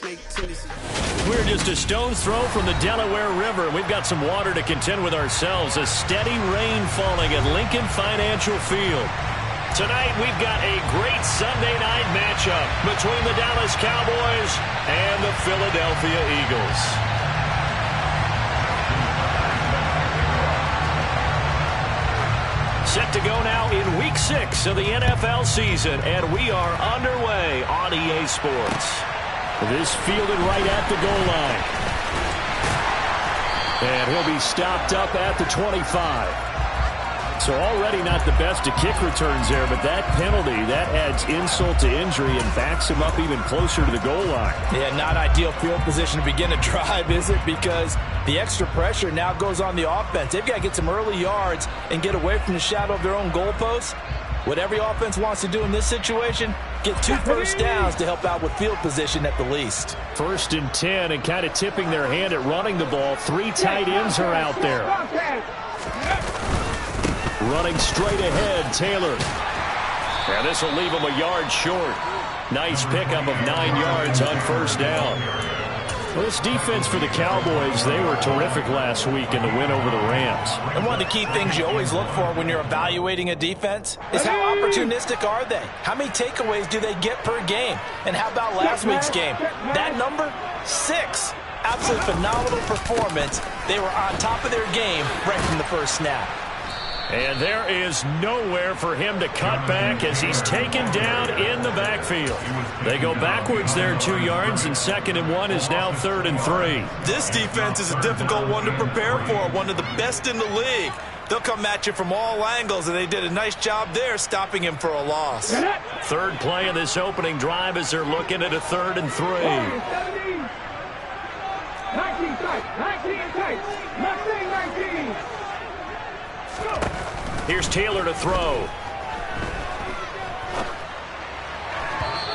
escape tendencies. We're just a stone's throw from the Delaware River. We've got some water to contend with ourselves. A steady rain falling at Lincoln Financial Field. Tonight, we've got a great Sunday night matchup between the Dallas Cowboys and the Philadelphia Eagles. Set to go now in Week 6 of the NFL season, and we are underway on EA Sports. This fielded right at the goal line. And he'll be stopped up at the 25. So already not the best of kick returns there, but that penalty, that adds insult to injury and backs him up even closer to the goal line. Yeah, not ideal field position to begin a drive, is it? Because the extra pressure now goes on the offense. They've got to get some early yards and get away from the shadow of their own goalposts. What every offense wants to do in this situation, get 2 first downs to help out with field position at the least. 1st and 10, and kind of tipping their hand at running the ball. 3 tight ends are out there. Running straight ahead, Taylor. And this will leave him a yard short. Nice pickup of 9 yards on 1st down. Well, this defense for the Cowboys, they were terrific last week in the win over the Rams. And one of the key things you always look for when you're evaluating a defense is how opportunistic are they? How many takeaways do they get per game? And how about last week's game? That number, 6. Absolute phenomenal performance. They were on top of their game right from the first snap. And there is nowhere for him to cut back as he's taken down in the backfield. They go backwards there 2 yards, and 2nd and 1 is now 3rd and 3. This defense is a difficult one to prepare for, one of the best in the league. They'll come at you from all angles, and they did a nice job there stopping him for a loss. 3rd play of this opening drive as they're looking at a 3rd and 3. 19 tight. 19. Here's Taylor to throw.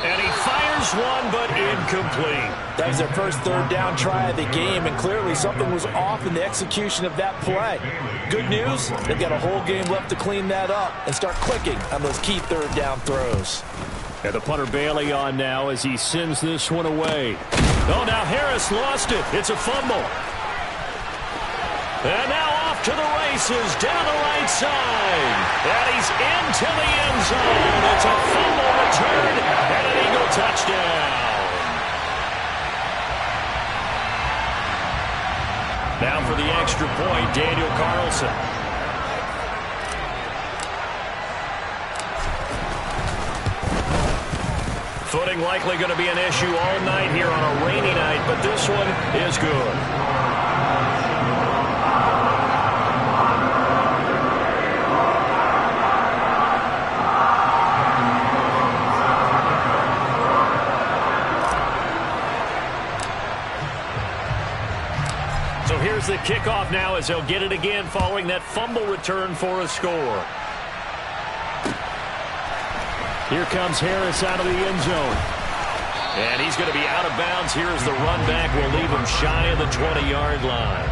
And he fires one, but incomplete. That was their first 3rd down try of the game, and clearly something was off in the execution of that play. Good news, they've got a whole game left to clean that up and start clicking on those key 3rd down throws. And the punter Bailey on now as he sends this one away. Oh, now Harris lost it. It's a fumble. And now off to the races down the right side. And he's into the end zone. It's a fumble return and an Eagle touchdown. Now for the extra point, Daniel Carlson. Footing likely going to be an issue all night here on a rainy night, but this one is good. So here's the kickoff now as they'll get it again following that fumble return for a score. Here comes Harris out of the end zone. And he's going to be out of bounds. Here's the run back. Will leave him shy of the 20-yard line.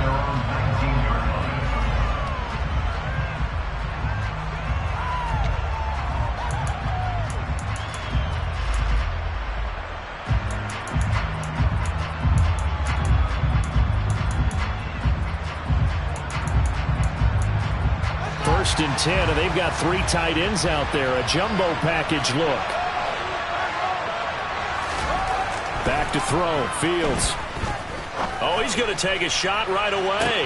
First and 10, and they've got 3 tight ends out there. A jumbo package look. Back to throw. Fields. Oh, he's going to take a shot right away.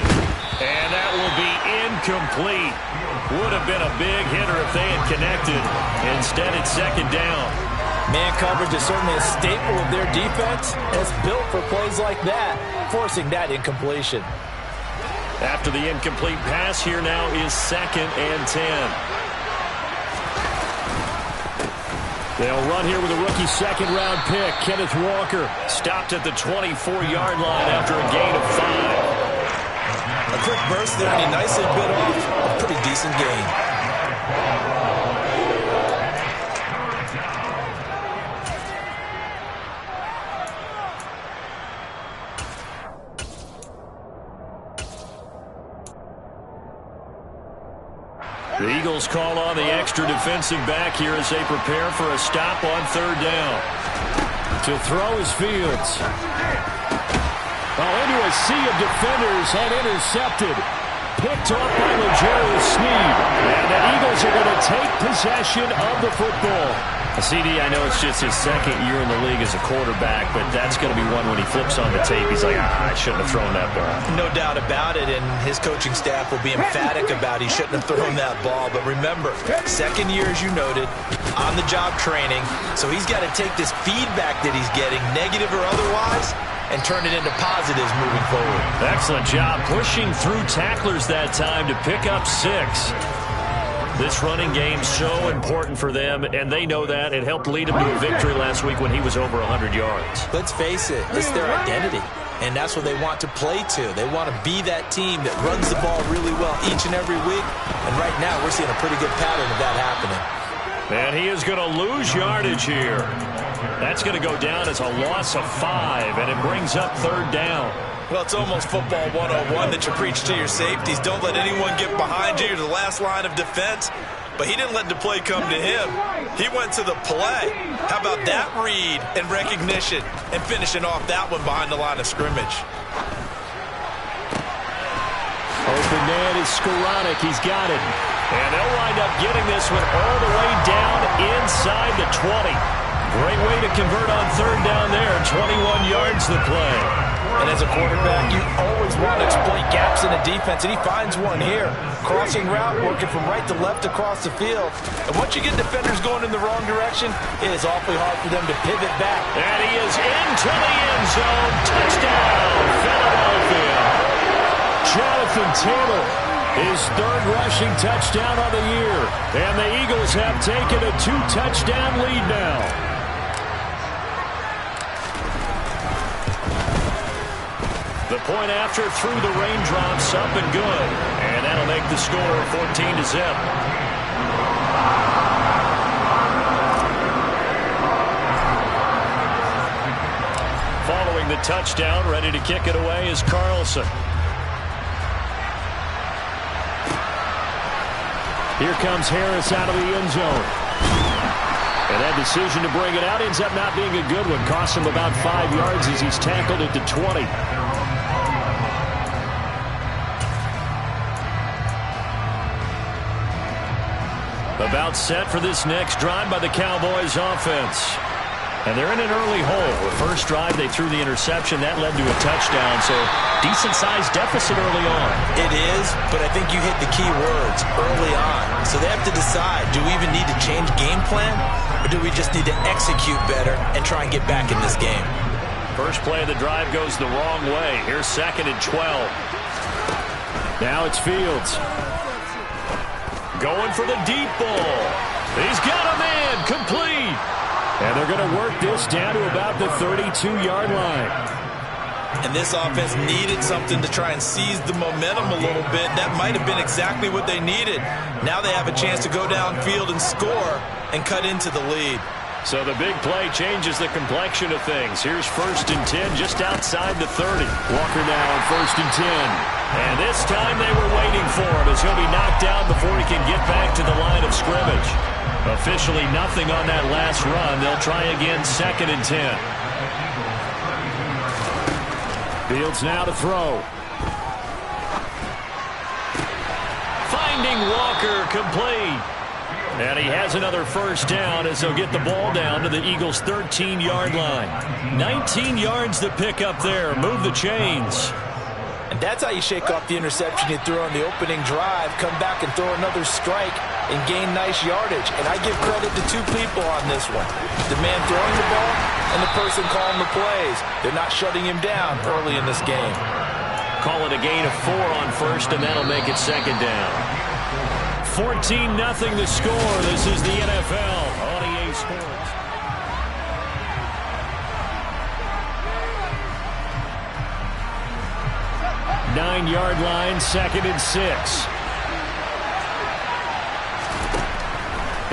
And that will be incomplete. Would have been a big hitter if they had connected. Instead, it's 2nd down. Man coverage is certainly a staple of their defense, and it's built for plays like that, forcing that incompletion. After the incomplete pass, here now is 2nd and 10. They'll run here with a rookie 2nd-round pick, Kenneth Walker. Stopped at the 24-yard line after a gain of 5. A quick burst there, and he nicely bit off a pretty decent gain. The Eagles call on the extra defensive back here as they prepare for a stop on 3rd down. To throw is Fields. Into a sea of defenders and intercepted. Picked off by L'Jarius Sneed. And the Eagles are going to take possession of the football. CD, I know it's just his second year in the league as a quarterback, but that's going to be one when he flips on the tape. He's like, I shouldn't have thrown that ball. No doubt about it, and his coaching staff will be emphatic about he shouldn't have thrown that ball. But remember, second year, as you noted, on-the-job training. So he's got to take this feedback that he's getting, negative or otherwise, and turn it into positives moving forward. Excellent job pushing through tacklers that time to pick up 6. This running game so important for them, and they know that. It helped lead them to a victory last week when he was over 100 yards. Let's face it, it's their identity, and that's what they want to play to. They want to be that team that runs the ball really well each and every week, and right now we're seeing a pretty good pattern of that happening. And he is going to lose yardage here. That's going to go down as a loss of 5, and it brings up 3rd down. Well, it's almost football 101 that you preach to your safeties. Don't let anyone get behind you. You're the last line of defense. But he didn't let the play come to him. He went to the play. How about that read and recognition and finishing off that one behind the line of scrimmage? Open man is Skoranek. He's got it. And they'll wind up getting this one all the way down inside the 20. Great way to convert on 3rd down there. 21 yards to play. And as a quarterback, you always want to exploit gaps in the defense, and he finds one here. Crossing route, working from right to left across the field. And once you get defenders going in the wrong direction, it is awfully hard for them to pivot back. And he is into the end zone. Touchdown, Philadelphia. Jonathan Taylor, his 3rd rushing touchdown of the year. And the Eagles have taken a 2-touchdown lead now. The point after through the raindrops, up and good. And that'll make the score 14-0. Following the touchdown, ready to kick it away is Carlson. Here comes Harris out of the end zone. And that decision to bring it out ends up not being a good one. Costs him about 5 yards as he's tackled at the 20. About set for this next drive by the Cowboys offense. And they're in an early hole. The first drive, they threw the interception. That led to a touchdown, so decent-sized deficit early on. It is, but I think you hit the key words, early on. So they have to decide, do we even need to change game plan, or do we just need to execute better and try and get back in this game? First play of the drive goes the wrong way. Here's 2nd and 12. Now it's Fields. Going for the deep ball. He's got a man, complete. And they're going to work this down to about the 32-yard line. And this offense needed something to try and seize the momentum a little bit. That might have been exactly what they needed. Now they have a chance to go downfield and score and cut into the lead. So the big play changes the complexion of things. Here's 1st and 10 just outside the 30. Walker now on 1st and 10. And this time they were waiting for him as he'll be knocked down before he can get back to the line of scrimmage. Officially nothing on that last run. They'll try again 2nd and 10. Fields now to throw. Finding Walker, complete. And he has another 1st down as they'll get the ball down to the Eagles' 13-yard line. 19 yards to pick up there. Move the chains. And that's how you shake off the interception you threw on the opening drive, come back and throw another strike and gain nice yardage. And I give credit to 2 people on this one. The man throwing the ball and the person calling the plays. They're not shutting him down early in this game. Call it a gain of 4 on 1st, and that'll make it 2nd down. 14-0 the score. This is the NFL on EA Sports. Nine-yard line, 2nd and 6.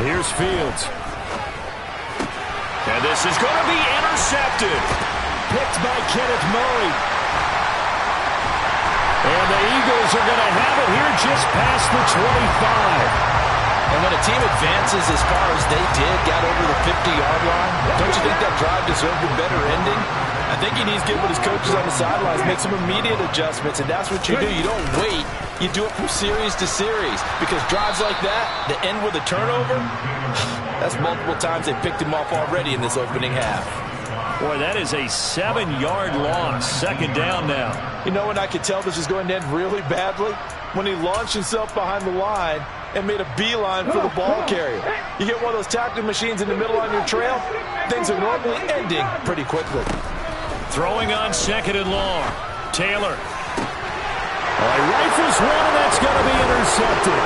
Here's Fields. And this is going to be intercepted. Picked by Kenneth Murray. And the Eagles are going to have it here just past the 25. And when a team advances as far as they did, got over the 50-yard line, don't you think that drive deserved a better ending? I think he needs to get with his coaches on the sidelines, make some immediate adjustments, and that's what you do. You don't wait. You do it from series to series, because drives like that end with a turnover, that's multiple times they picked him off already in this opening half. Boy, that is a 7-yard loss. Second down now. You know when I could tell this was going to end really badly? When he launched himself behind the line and made a beeline for the ball carrier. You get one of those tackling machines in the middle on your trail, things are normally ending pretty quickly. Throwing on second and long. Taylor. He rifles one, and that's going to be intercepted.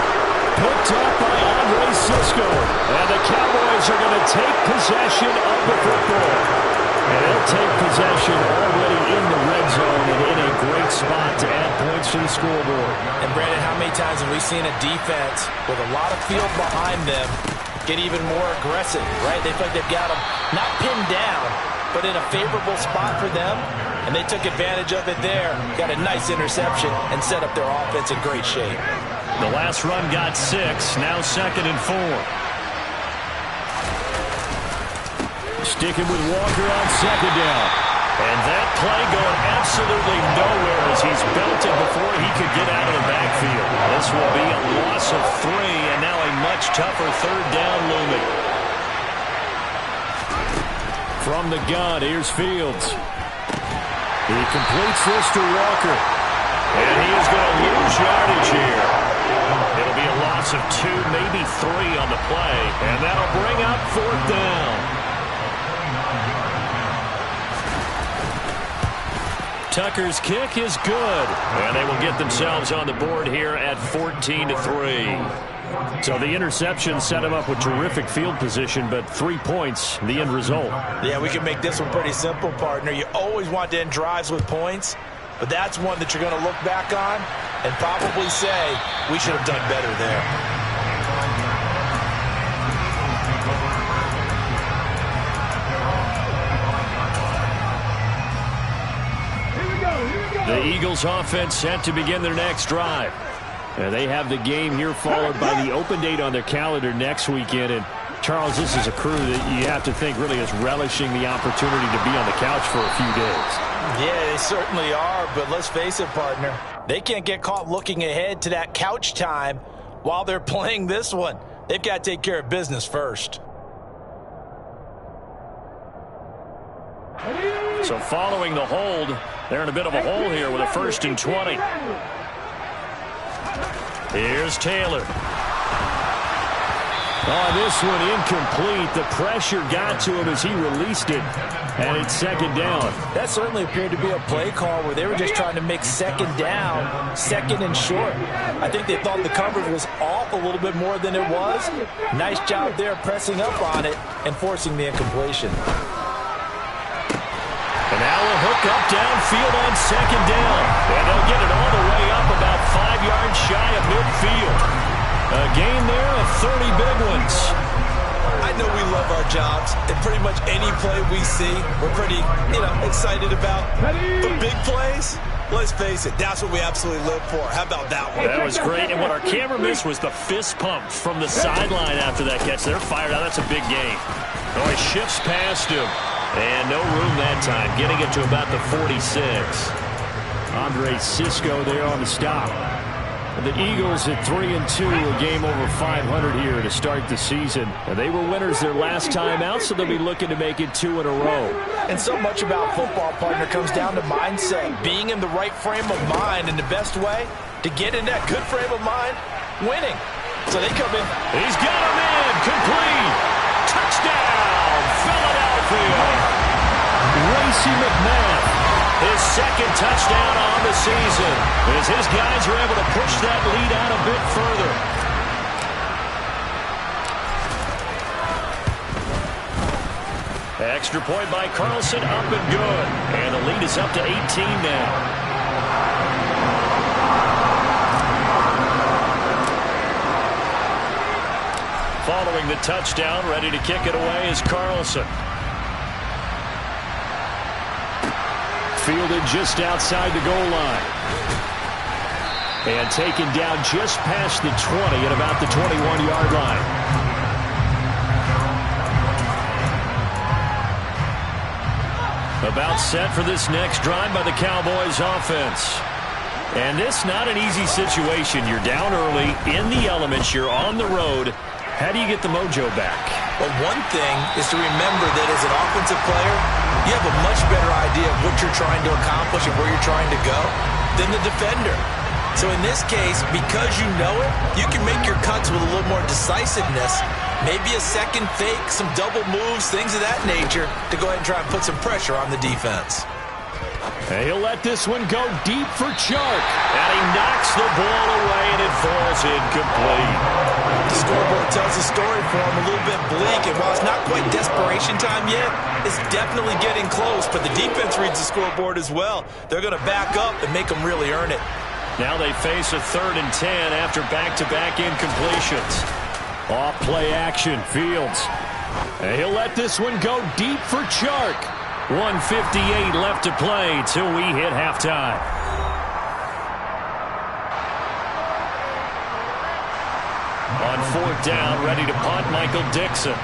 Picked up by Andre Cisco. And the Cowboys are going to take possession of the football. And they'll take possession already in the red zone and in a great spot to add points to the scoreboard. And Brandon, how many times have we seen a defense with a lot of field behind them get even more aggressive, right? They feel like they've got them not pinned down, but in a favorable spot for them. And they took advantage of it there. Got a nice interception and set up their offense in great shape. The last run got 6, now second and 4. Sticking with Walker on second down. And that play going absolutely nowhere as he's belted before he could get out of the backfield. This will be a loss of 3, and now a much tougher third down looming. From the gun, here's Fields. He completes this to Walker. And he is going to lose yardage here. It'll be a loss of 2, maybe 3 on the play. And that'll bring up fourth down. Tucker's kick is good. And they will get themselves on the board here at 14-3. So the interception set him up with terrific field position, but 3 points, the end result. Yeah, we can make this one pretty simple, partner. You always want to end drives with points, but that's one that you're going to look back on and probably say, we should have done better there. The Eagles offense set to begin their next drive. And they have the game here followed by the open date on their calendar next weekend. And Charles, this is a crew that you have to think really is relishing the opportunity to be on the couch for a few days. Yeah, they certainly are, but let's face it, partner. They can't get caught looking ahead to that couch time while they're playing this one. They've got to take care of business first. So following the hold, they're in a bit of a hole here with a 1st and 20. Here's Taylor. Oh, this one incomplete. The pressure got to him as he released it, and it's second down. That certainly appeared to be a play call where they were just trying to make second down, second and short. I think they thought the coverage was off a little bit more than it was. Nice job there pressing up on it and forcing the incompletion. And now a hook up downfield on second down. And they'll get it all the way up about 5 yards shy of midfield. A gain there of 30 big ones. I know we love our jobs, and pretty much any play we see, we're pretty, excited about. But big plays, let's face it, that's what we absolutely live for. How about that one? That was great. And what our camera missed was the fist pump from the sideline after that catch. They're fired out. That's a big gain. Oh, he shifts past him. And no room that time, getting it to about the 46. Andre Cisco there on the stop. The Eagles at 3-2, a game over 500 here to start the season. And they were winners their last time out, so they'll be looking to make it 2 in a row. And so much about football, partner, comes down to mindset. Being in the right frame of mind, and the best way to get in that good frame of mind, winning. So they come in. He's got him in, complete. Touchdown, Philadelphia. Racey McMath, his second touchdown on the season, as his guys are able to push that lead out a bit further. Extra point by Carlson, up and good. And the lead is up to 18 now. Following the touchdown, ready to kick it away is Carlson. Fielded just outside the goal line. And taken down just past the 20 at about the 21-yard line. About set for this next drive by the Cowboys offense. And this not an easy situation. You're down early, in the elements, you're on the road. How do you get the mojo back? Well, one thing is to remember that as an offensive player, you have a much better idea of what you're trying to accomplish and where you're trying to go than the defender. So in this case, because you know it, you can make your cuts with a little more decisiveness. Maybe a second fake, some double moves, things of that nature to go ahead and try and put some pressure on the defense. And he'll let this one go deep for Chark. And he knocks the ball away, and it falls incomplete. The scoreboard tells the story for him, a little bit bleak. And while it's not quite desperation time yet, it's definitely getting close. But the defense reads the scoreboard as well. They're going to back up and make them really earn it. Now they face a 3rd and 10 after back-to-back incompletions. Off play action, Fields. And he'll let this one go deep for Chark. 1:58 left to play till we hit halftime. On 4th down, ready to punt, Michael Dixon.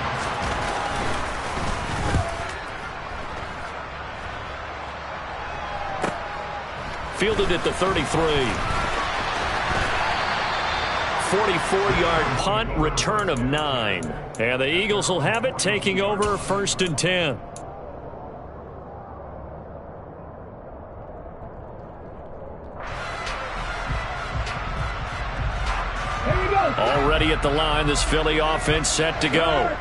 Fielded at the 33. 44-yard punt, return of 9. And the Eagles will have it, taking over 1st and 10. Already at the line, this Philly offense set to go.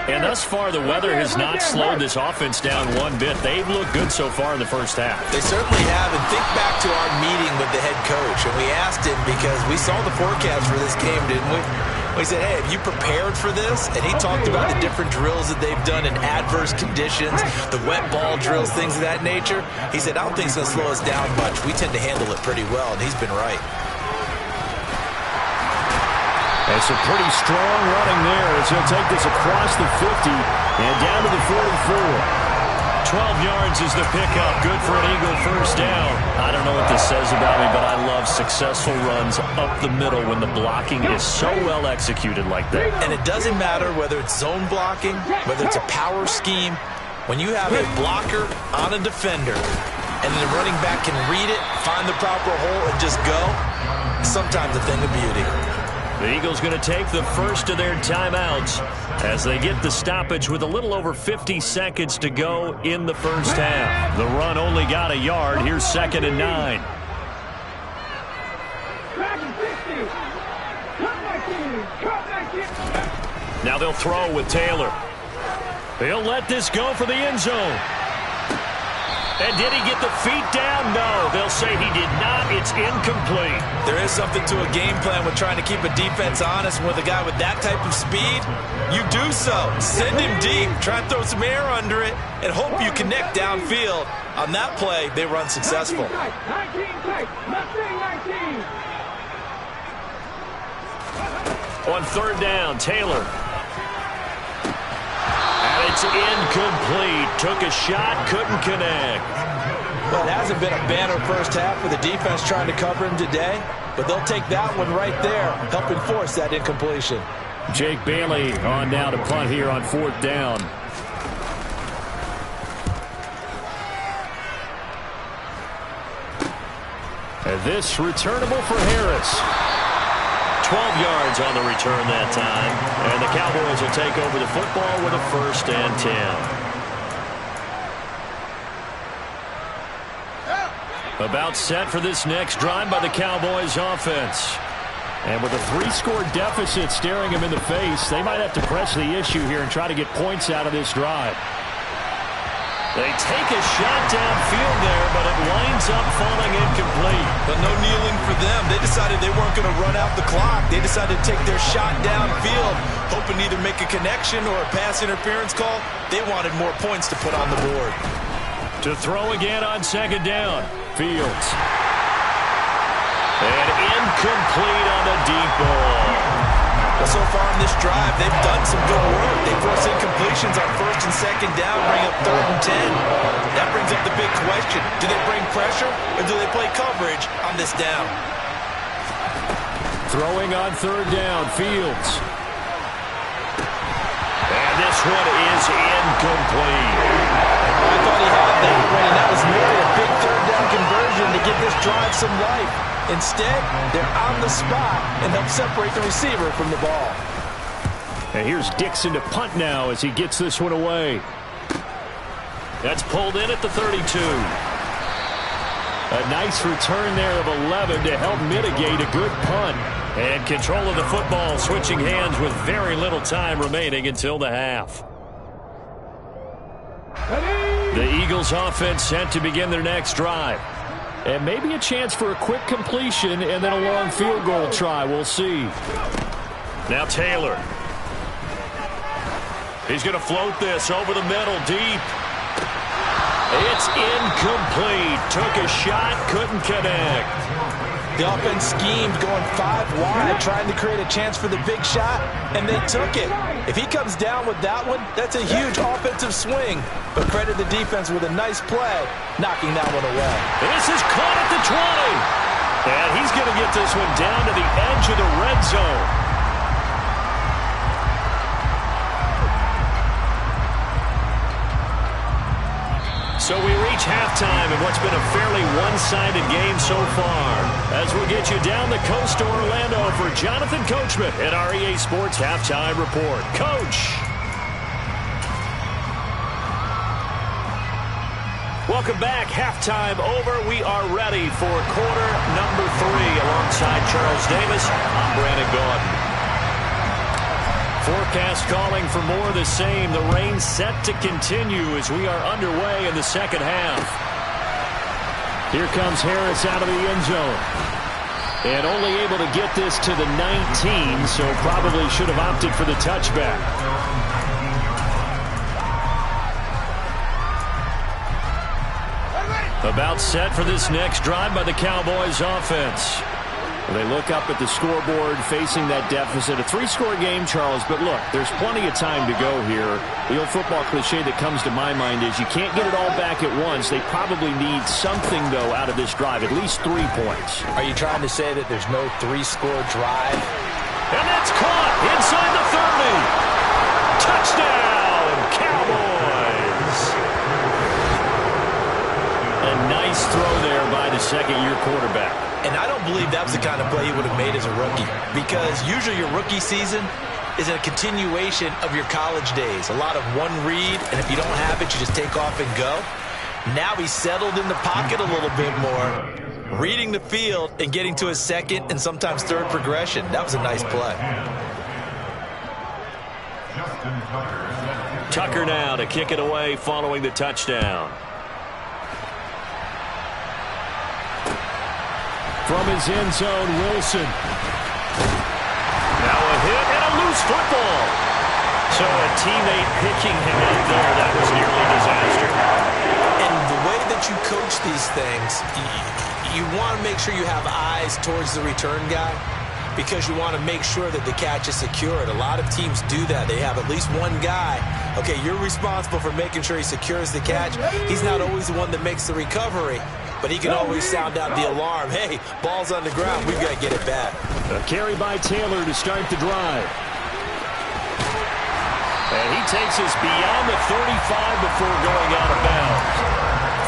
And thus far, the weather has not slowed this offense down one bit. They've looked good so far in the first half. They certainly have. And think back to our meeting with the head coach. And we asked him because we saw the forecast for this game, didn't we? We said, hey, have you prepared for this? And he talked about the different drills that they've done in adverse conditions, the wet ball drills, things of that nature. He said, I don't think it's going to slow us down much. We tend to handle it pretty well, and he's been right. It's a pretty strong running there as he'll take this across the 50 and down to the 44. 12 yards is the pickup. Good for an Eagle first down. I don't know what this says about me, but I love successful runs up the middle when the blocking is so well executed like that. And it doesn't matter whether it's zone blocking, whether it's a power scheme. When you have a blocker on a defender and the running back can read it, find the proper hole, and just go, sometimes a thing of beauty. The Eagles going to take the first of their timeouts as they get the stoppage with a little over 50 seconds to go in the first half. The run only got a yard. Here's 2nd and 9. Now they'll throw with Taylor. They'll let this go for the end zone. And did he get the feet down? No, they'll say he did not. It's incomplete. There is something to a game plan with trying to keep a defense honest. With a guy with that type of speed, you do so. Send him deep. Try and throw some air under it and hope you connect downfield. On that play, they run successful. 19 On 3rd down, Taylor. It's incomplete. Took a shot, couldn't connect. Well, it hasn't been a banner first half for the defense trying to cover him today, but they'll take that one right there, helping force that incompletion. Jake Bailey on now to punt here on 4th down. And this returnable for Harris. 12 yards on the return that time. And the Cowboys will take over the football with a 1st and 10. About set for this next drive by the Cowboys offense. And with a 3-score deficit staring him in the face, they might have to press the issue here and try to get points out of this drive. They take a shot downfield there, but it winds up falling incomplete. But no kneeling for them. They decided they weren't going to run out the clock. They decided to take their shot downfield, hoping to either make a connection or a pass interference call. They wanted more points to put on the board. To throw again on 2nd down, Fields. And incomplete on the deep ball. Well, so far in this drive, they've done some good work. They forced incompletions on 1st and 2nd down, bring up 3rd and 10. That brings up the big question. Do they bring pressure or do they play coverage on this down? Throwing on third down, Fields. And this one is incomplete. I thought he had that one, and that was really a big third down conversion to give this drive some life. Instead, they're on the spot and help separate the receiver from the ball. And here's Dixon to punt now as he gets this one away. That's pulled in at the 32. A nice return there of 11 to help mitigate a good punt. And control of the football switching hands with very little time remaining until the half. The Eagles offense set to begin their next drive. And maybe a chance for a quick completion and then a long field goal try. We'll see. Now Taylor. He's going to float this over the middle deep. It's incomplete. Took a shot, couldn't connect. The offense schemed going 5 wide, trying to create a chance for the big shot, and they took it. If he comes down with that one, that's a huge offensive swing. But credit the defense with a nice play, knocking that one away. This is caught at the 20. And he's going to get this one down to the edge of the red zone. So we reach halftime in what's been a fairly one-sided game so far. As we'll get you down the coast to Orlando for Jonathan Coachman at our EA Sports Halftime Report. Coach. Welcome back. Halftime over. We are ready for quarter number 3. Alongside Charles Davis, I'm Brandon Gaudin. Forecast calling for more of the same. The rain set to continue as we are underway in the second half. Here comes Harris out of the end zone. And only able to get this to the 19, so probably should have opted for the touchback. About set for this next drive by the Cowboys offense. They look up at the scoreboard facing that deficit. A 3-score game, Charles, but look, there's plenty of time to go here. The old football cliche that comes to my mind is you can't get it all back at once. They probably need something, though, out of this drive, at least 3 points. Are you trying to say that there's no 3-score drive? And that's caught inside the 30. Touchdown, Cowboys. A nice throw there by the second-year quarterback. And I don't believe that was the kind of play he would have made as a rookie, because usually your rookie season is a continuation of your college days. A lot of one read, and if you don't have it, you just take off and go. Now he's settled in the pocket a little bit more, reading the field and getting to his second and sometimes third progression. That was a nice play. Tucker now to kick it away following the touchdown. From his end zone, Wilson. Now a hit and a loose football. So a teammate picking him up there, that was nearly disaster. And the way that you coach these things, you want to make sure you have eyes towards the return guy, because you want to make sure that the catch is secured. A lot of teams do that. They have at least one guy. Okay, you're responsible for making sure he secures the catch. He's not always the one that makes the recovery, but he can always sound out the alarm. Hey, ball's on the ground. We've got to get it back. A carry by Taylor to start the drive. And he takes us beyond the 35 before going out of bounds.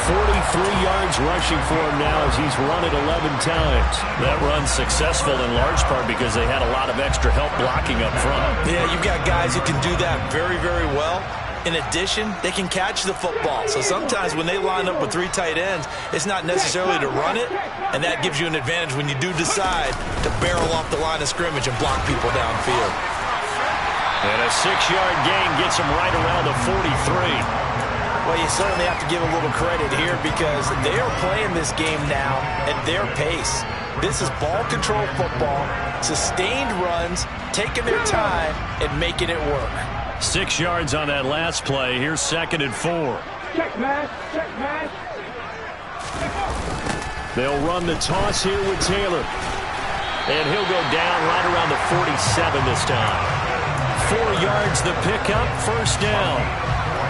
43 yards rushing for him now as he's run it 11 times. That run's successful in large part because they had a lot of extra help blocking up front. Yeah, you've got guys who can do that very, very well. In addition, they can catch the football. So sometimes when they line up with 3 tight ends, it's not necessarily to run it, and that gives you an advantage when you do decide to barrel off the line of scrimmage and block people downfield. And a 6-yard gain gets him right around the 43. Well, you certainly have to give a little credit here because they are playing this game now at their pace. This is ball control football, sustained runs, taking their time, and making it work. 6 yards on that last play. Here's 2nd and 4. Check man, check man. They'll run the toss here with Taylor. And he'll go down right around the 47 this time. 4 yards the pickup, first down.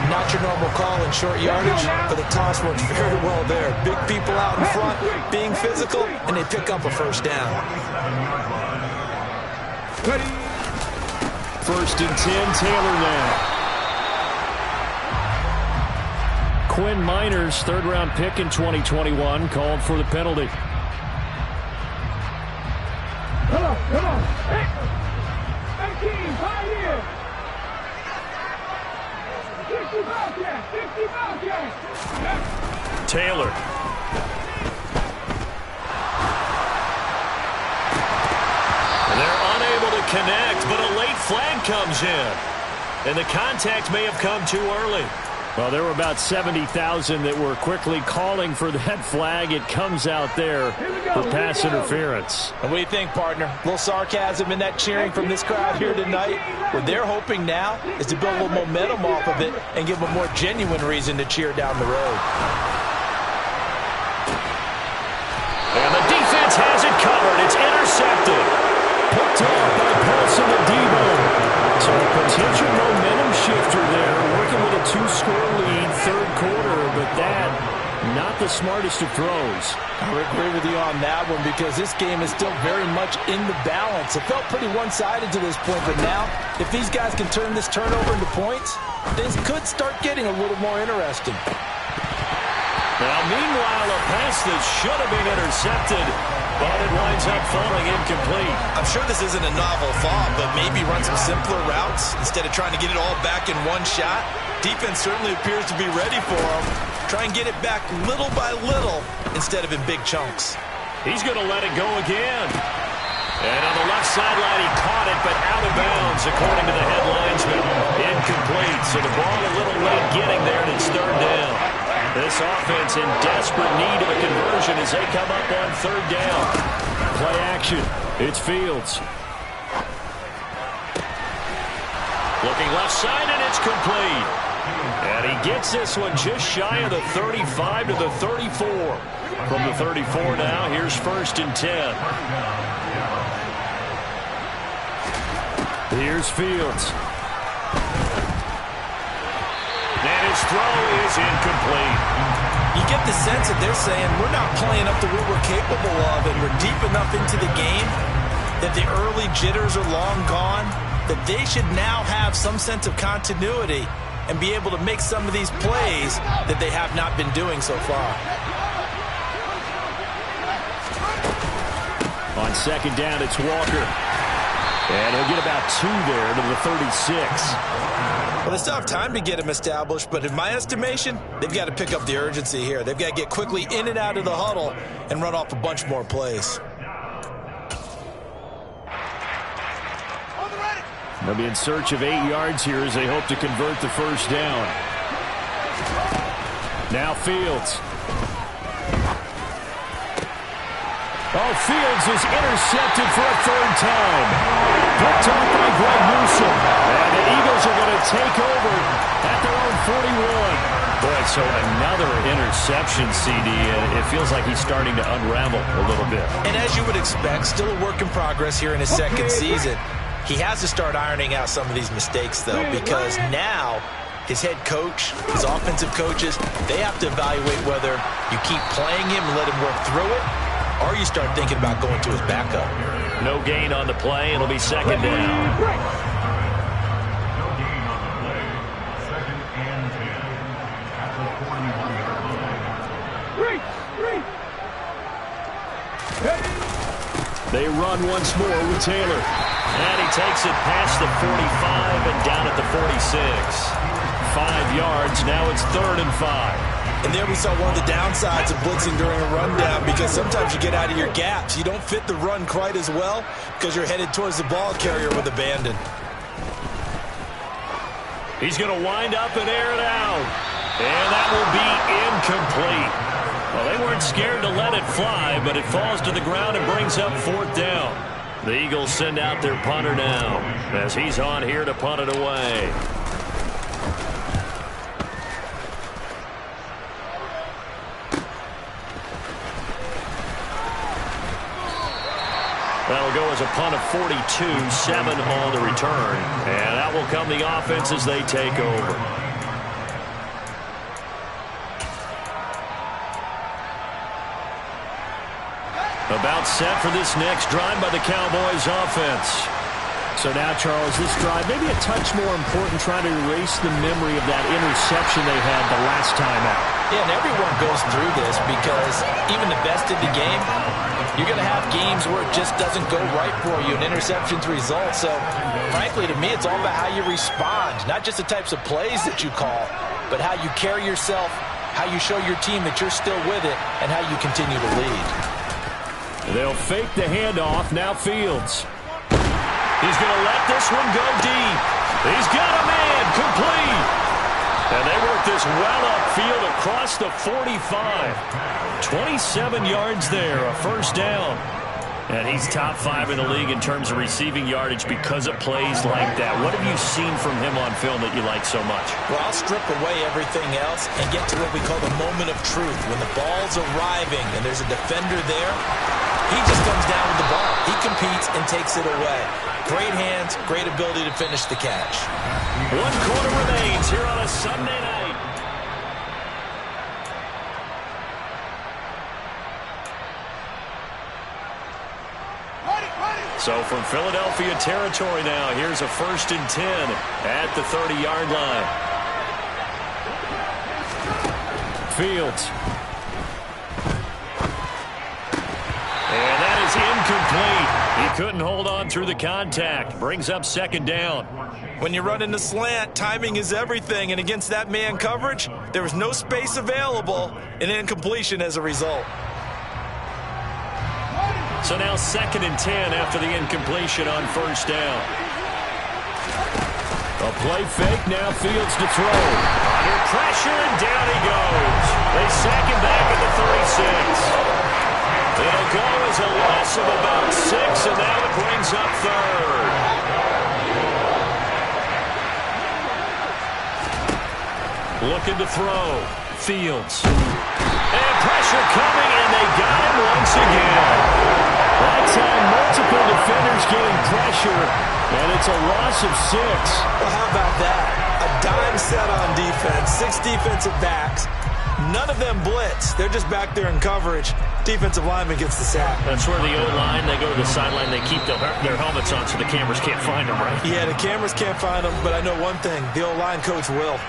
Not your normal call in short yardage, but the toss works very well there. Big people out in front, being physical, and they pick up a first down. First and 10, Taylor now. Quinn Miners, third-round pick in 2021, called for the penalty. Come on. Hey, team, right here. 60 Bobcats. Taylor. And they're unable to connect, but a late flag comes in. And the contact may have come too early. Well, there were about 70,000 that were quickly calling for that flag. It comes out there for pass interference. And what do you think, partner? A little sarcasm in that cheering from this crowd here tonight. What they're hoping now is to build a little momentum off of it and give them a more genuine reason to cheer down the road. And the defense has it covered. It's intercepted. Picked off by Paulson Adebo. So a potential momentum shifter there, working with a 2-score lead, third quarter, but that, not the smartest of throws. I would agree with you on that one because this game is still very much in the balance. It felt pretty one-sided to this point, but now, if these guys can turn this turnover into points, things could start getting a little more interesting. Now, meanwhile, a pass that should have been intercepted, but it winds up falling incomplete. I'm sure this isn't a novel thought, but maybe run some simpler routes instead of trying to get it all back in one shot. Defense certainly appears to be ready for him. Try and get it back little by little instead of in big chunks. He's going to let it go again. And on the left sideline, he caught it, but out of bounds, according to the head linesman. Incomplete, so the ball a little late getting there, and it's third down. This offense in desperate need of a conversion as they come up on third down. Play action. It's Fields. Looking left side, and it's complete. And he gets this one just shy of the 35 to the 34. From the 34 now, here's first and 10. Here's Fields. And his throw is incomplete. You get the sense that they're saying we're not playing up to what we're capable of, and we're deep enough into the game that the early jitters are long gone, that they should now have some sense of continuity and be able to make some of these plays that they have not been doing so far. On second down, it's Walker. And he'll get about 2 there to the 36. Well, they still have time to get him established, but in my estimation, they've got to pick up the urgency here. They've got to get quickly in and out of the huddle and run off a bunch more plays. They'll be in search of 8 yards here as they hope to convert the first down. Now Fields. Oh, Fields is intercepted for a third time. Picked off by Greg Newsome. And the Eagles are going to take over at their own 41. Boy, so another interception, CD. It feels like he's starting to unravel a little bit. And as you would expect, still a work in progress here in his second season. He has to start ironing out some of these mistakes, though, because now his head coach, his offensive coaches, they have to evaluate whether you keep playing him and let him work through it, or you start thinking about going to his backup. No gain on the play. It'll be second down. They run once more with Taylor. And he takes it past the 45 and down at the 46. 5 yards. Now it's 3rd and 5. And there we saw one of the downsides of blitzing during a rundown, because sometimes you get out of your gaps. You don't fit the run quite as well because you're headed towards the ball carrier with abandon. He's going to wind up and air it out. And that will be incomplete. Well, they weren't scared to let it fly, but it falls to the ground and brings up 4th down. The Eagles send out their punter now as he's on here to punt it away. That'll go as a punt of 42, 7 on the return. And that will come the offense as they take over. About set for this next drive by the Cowboys offense. So now, Charles, this drive, maybe a touch more important, trying to erase the memory of that interception they had the last time out. Yeah, and everyone goes through this because even the best of the game, you're going to have games where it just doesn't go right for you, and interceptions result. So, frankly, to me, it's all about how you respond, not just the types of plays that you call, but how you carry yourself, how you show your team that you're still with it, and how you continue to lead. They'll fake the handoff. Now Fields. He's going to let this one go deep. He's got a man complete. And they work this well upfield across the 45. 27 yards there, a first down. And he's top 5 in the league in terms of receiving yardage because of plays like that. What have you seen from him on film that you like so much? Well, I'll strip away everything else and get to what we call the moment of truth. When the ball's arriving and there's a defender there, he just comes down with the ball. He competes and takes it away. Great hands, great ability to finish the catch. 1 quarter remains here on a Sunday night. So from Philadelphia territory now, here's a 1st and 10 at the 30-yard line. Fields. And that is incomplete. He couldn't hold on through the contact. Brings up 2nd down. When you run in the slant, timing is everything. And against that man coverage, there was no space available, and incompletion as a result. So now 2nd and 10 after the incompletion on 1st down. A play fake, now Fields to throw. Under pressure, and down he goes. They sack him back at the 36. It'll go as a loss of about 6, and now it brings up 3rd. Looking to throw. Fields. And pressure coming, and they got him once again. That time, multiple defenders getting pressure, and it's a loss of 6. Well, how about that? A dime set on defense, 6 defensive backs. None of them blitz. They're just back there in coverage. Defensive lineman gets the sack. That's where the O-line, they go to the sideline, they keep their helmets on so the cameras can't find them, right? Yeah, the cameras can't find them, but I know one thing. The O-line coach will.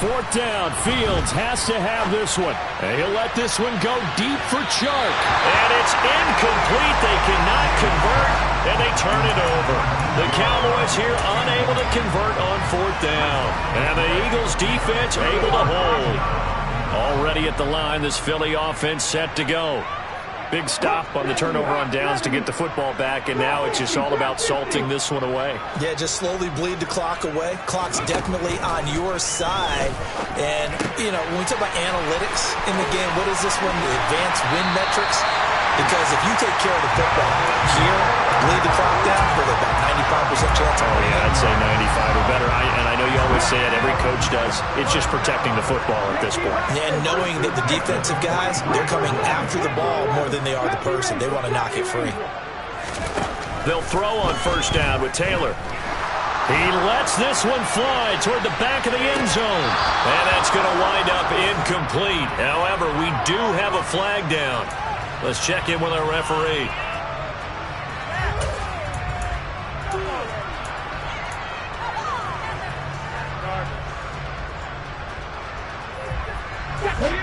Fourth down, Fields has to have this one. And he'll let this one go deep for Chark. And it's incomplete. They cannot convert, and they turn it over. The Cowboys here unable to convert on 4th down. And the Eagles defense able to hold. Already at the line, this Philly offense set to go. Big stop on the turnover on downs to get the football back, and now it's just all about salting this one away. Yeah, just slowly bleed the clock away. Clock's definitely on your side. And, you know, when we talk about analytics in the game, what is this one? The advanced win metrics? Because if you take care of the football here, bleed the clock down, with about 95% chance. Oh, yeah, I'd say 95 or better. And I know you always say it, every coach does. It's just protecting the football at this point. And knowing that the defensive guys, they're coming after the ball more than they are the person. They want to knock it free. They'll throw on 1st down with Taylor. He lets this one fly toward the back of the end zone. And that's going to wind up incomplete. However, we do have a flag down. Let's check in with our referee.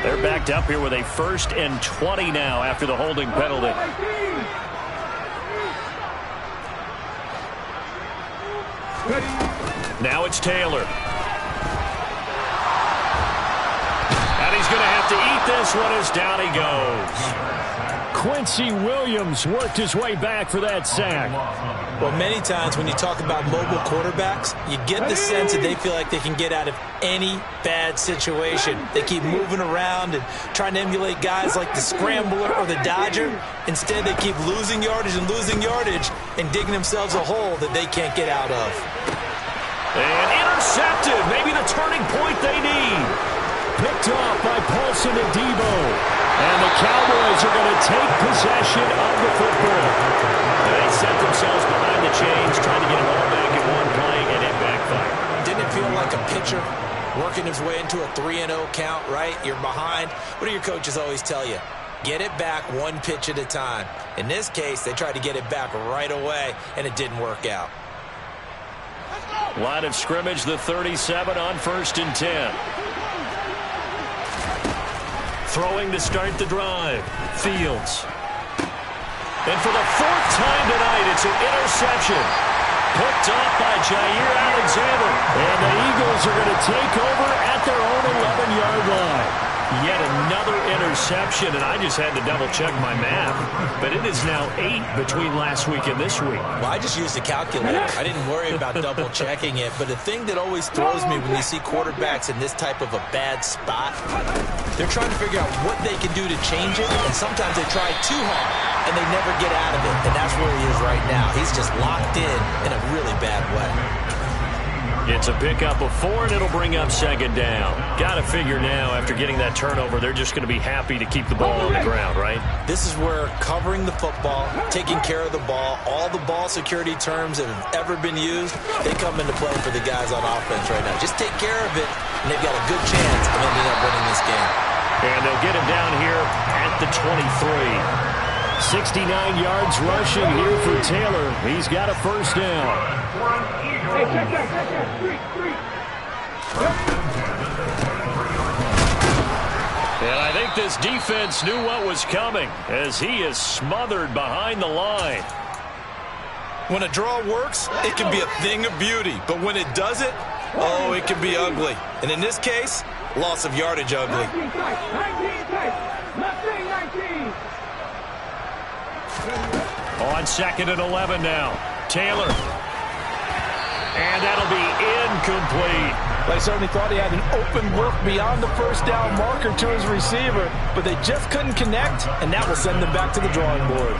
They're backed up here with a 1st and 20 now after the holding penalty. Now it's Taylor. And he's going to have to eat this one as down he goes. Quincy Williams worked his way back for that sack. Well, many times when you talk about mobile quarterbacks, you get the sense that they feel like they can get out of any bad situation. They keep moving around and trying to emulate guys like the Scrambler or the Dodger. Instead, they keep losing yardage and digging themselves a hole that they can't get out of. And intercepted. Maybe the turning point they need. Picked off by Paulson Adebo. And the Cowboys are going to take possession of the football. They set themselves behind the chains, trying to get it all back in one play, and it backfired. Didn't it feel like a pitcher working his way into a 3-0 count, right? You're behind. What do your coaches always tell you? Get it back one pitch at a time. In this case, they tried to get it back right away, and it didn't work out. Line of scrimmage, the 37 on 1st and 10. Throwing to start the drive. Fields. And for the 4th time tonight, it's an interception. Picked off by Jair Alexander. And the Eagles are going to take over at their own 11-yard line. Yet another interception, and I just had to double-check my math. But it is now 8 between last week and this week. Well, I just used a calculator. I didn't worry about double-checking it. But the thing that always throws me when you see quarterbacks in this type of a bad spot, they're trying to figure out what they can do to change it, and sometimes they try too hard, and they never get out of it. And that's where he is right now. He's just locked in a really bad way. It's a pickup of 4, and it'll bring up 2nd down. Got to figure now, after getting that turnover, they're just going to be happy to keep the ball on the ground, right? This is where covering the football, taking care of the ball, all the ball security terms that have ever been used, they come into play for the guys on offense right now. Just take care of it, and they've got a good chance of ending up winning this game. And they'll get him down here at the 23. 69 yards rushing here for Taylor. He's got a 1st down. Hey, check that. 3. And I think this defense knew what was coming as he is smothered behind the line. When a draw works, it can be a thing of beauty. But when it doesn't, oh, it can be ugly. And in this case, loss of yardage ugly. 19 tight. Left wing 19. On 2nd and 11 now. Taylor. And that'll be incomplete. They certainly thought he had an open look beyond the 1st down marker to his receiver, but they just couldn't connect, and that will send them back to the drawing board.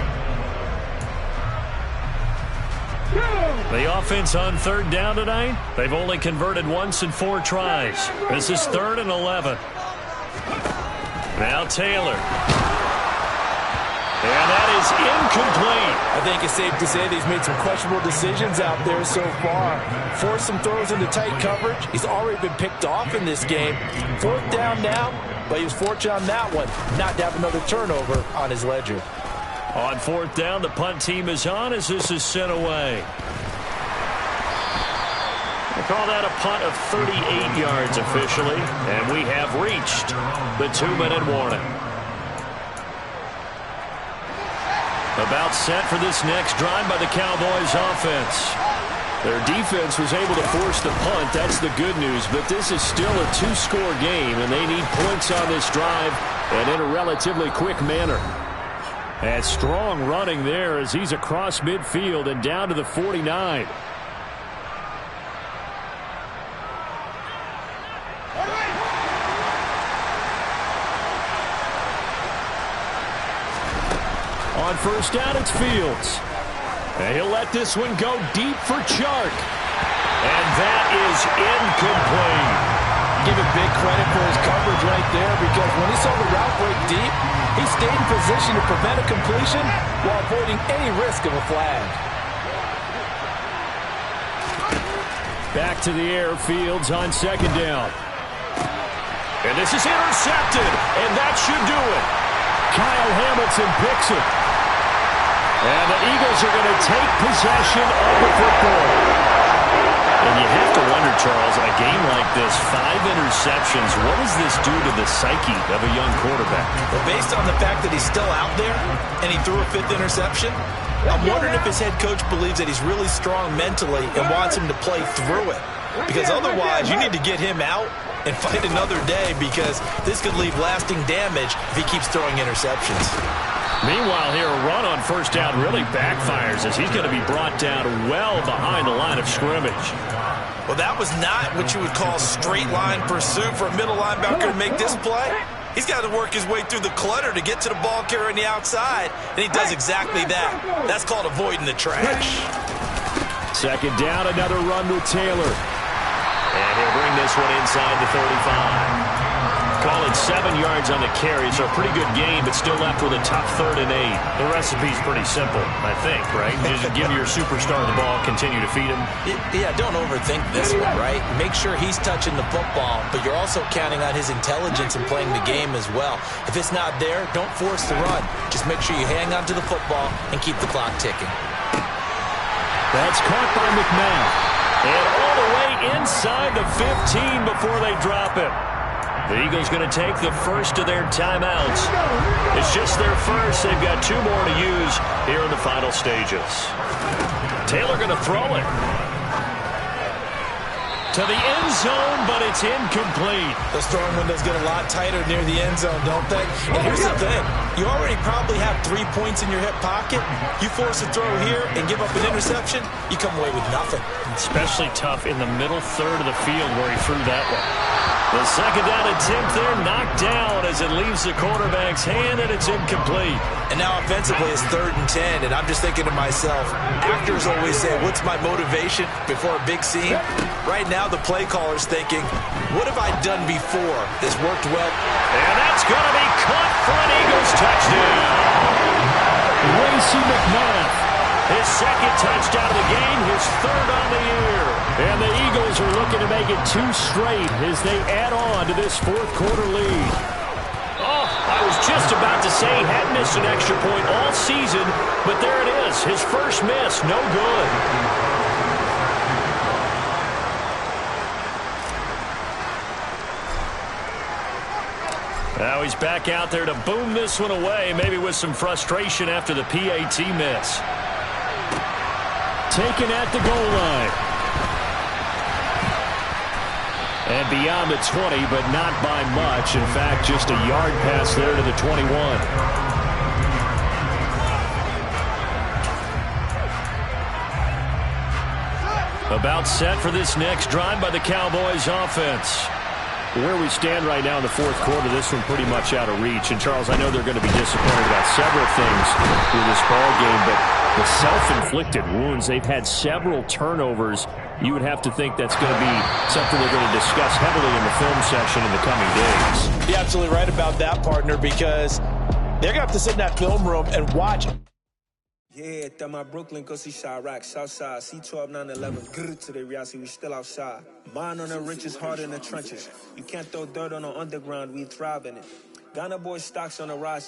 The offense on 3rd down tonight, they've only converted once in 4 tries. This is 3rd and 11. Now Taylor. And that is incomplete. I think it's safe to say that he's made some questionable decisions out there so far. Forced some throws into tight coverage. He's already been picked off in this game. 4th down now, but he was fortunate on that one not to have another turnover on his ledger. On 4th down, the punt team is on as this is sent away. They call that a punt of 38 yards officially, and we have reached the 2-minute warning. About set for this next drive by the Cowboys offense. Their defense was able to force the punt. That's the good news. But this is still a 2-score game, and they need points on this drive and in a relatively quick manner. And strong running there as he's across midfield and down to the 49. On 1st down, it's Fields. And he'll let this one go deep for Chark. And that is incomplete. Give him big credit for his coverage right there, because when he saw the route break deep, he stayed in position to prevent a completion while avoiding any risk of a flag. Back to the air, Fields on 2nd down. And this is intercepted, and that should do it. Kyle Hamilton picks it. And the Eagles are going to take possession of the football. And you have to wonder, Charles, in a game like this, 5 interceptions, what does this do to the psyche of a young quarterback? Well, based on the fact that he's still out there and he threw a 5th interception, I'm wondering if his head coach believes that he's really strong mentally and wants him to play through it. Because otherwise, you need to get him out and fight another day, because this could leave lasting damage if he keeps throwing interceptions. Meanwhile, here, a run on 1st down really backfires as he's going to be brought down well behind the line of scrimmage. Well, that was not what you would call straight line pursuit for a middle linebacker to make this play. He's got to work his way through the clutter to get to the ball carrier on the outside, and he does exactly that. That's called avoiding the trash. 2nd down, another run with Taylor. And he'll bring this one inside the 35. Call it 7 yards on the carry, so a pretty good game, but still left with a tough 3rd and 8. The recipe's pretty simple, I think, right? Just give your superstar the ball, continue to feed him. Yeah, don't overthink this one, right? Make sure he's touching the football, but you're also counting on his intelligence in playing the game as well. If it's not there, don't force the run. Just make sure you hang on to the football and keep the clock ticking. That's caught by McMath. And all the way inside the 15 before they drop it. The Eagles going to take the first of their timeouts. It's just their first. They've got 2 more to use here in the final stages. Taylor going to throw it to the end zone, but it's incomplete. Those throwing windows get a lot tighter near the end zone, don't they? And here's the thing. You already probably have 3 points in your hip pocket. You force a throw here and give up an interception, you come away with nothing. Especially tough in the middle third of the field where he threw that one. The second down attempt there knocked down as it leaves the quarterback's hand, and it's incomplete. And now offensively it's 3rd and 10, and I'm just thinking to myself, actors always say, what's my motivation before a big scene? Right now the play caller's thinking, what have I done before? This worked well. And that's going to be caught for an Eagles touchdown. Racey McMath. His 2nd touchdown of the game, his 3rd on the year. And the Eagles are looking to make it 2 straight as they add on to this 4th quarter lead. Oh, I was just about to say he hadn't missed an extra point all season, but there it is. His first miss, no good. Now he's back out there to boom this one away, maybe with some frustration after the PAT miss. Taken at the goal line. And beyond the 20, but not by much. In fact, just a yard pass there to the 21. About set for this next drive by the Cowboys offense. Where we stand right now in the 4th quarter, this one pretty much out of reach. And, Charles, I know they're going to be disappointed about several things with this ball game, but the self-inflicted wounds, they've had several turnovers. You would have to think that's going to be something they're going to discuss heavily in the film section in the coming days. You're absolutely right about that, partner, because they're going to have to sit in that film room and watch it. Yeah, that my Brooklyn, go see Chirac, Southside, C12, 911, grrr to the reality, we still outside. Mine on the richest, heart in the trenches. You can't throw dirt on the underground, we thrive in it. Ghana boy stocks on the rise.